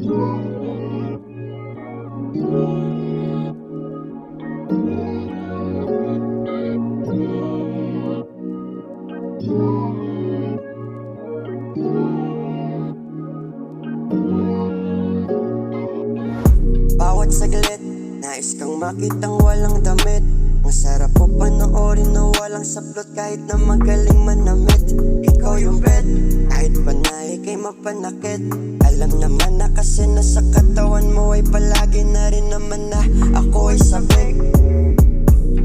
Bawat saglit, nais kang makitang walang damit. Ang sarap po panoorin na walang saplot kahit na magaling manamit. Ikaw yung bet, kahit panay kay mapanakit. Alam naman na kasi nasa katawan mo ay palagi na rin naman na ako ay sabik.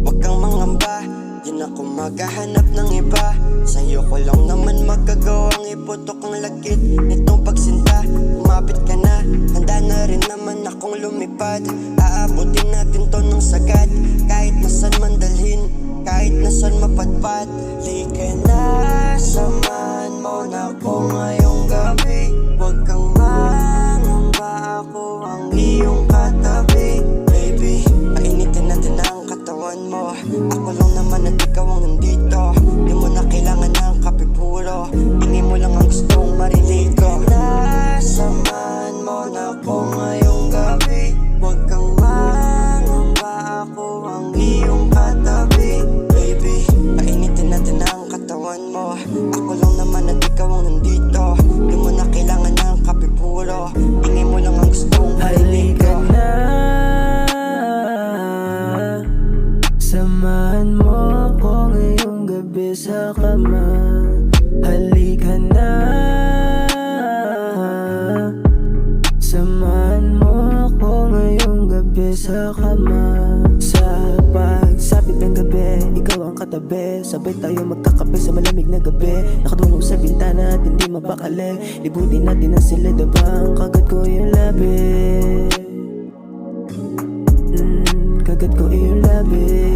Huwag kang mangamba, di na ako maghahanap ng iba. Sa'yo ko lang naman magagawang iputok ang lagkit nitong pagsinta. Umapit ka na, handa na rin naman akong lumipad. Aabutin natin to ng sagad, kahit nasan man dalhin, kahit nasan mapadpad. Lika na, samahan mo na ako ngayong gabi. Huwag kang mangamba, ako ang iyong katabi. Baby, painitin natin ang katawan mo. Ako lang naman at ikaw ang nandito. Di mo na kailangan ng kape puro, hingi mo lang ang gustong marinig ko. Samahan mo na ako ngayong gabi. Huwag kang mangamba, ako ang iyong katabi. Baby, painitin natin ang katawan mo. Ako lang naman at ikaw ang nandito. Di mo na kailangan ng kape puro, hingi mo lang ang gustong marinig ko. Halika na, samahan mo ako ngayong gabi sa kama. Halika na, samahan mo ako ngayong gabi sa kama. Sa pagsapit ng gabi, ikaw ang katabi. Sabay tayo magkakape sa malamig na gabi. Nakadulong sa bintana at hindi mapakali. Libutin natin ang silid habang kagat ko yung labi. Kagat ko yung labi.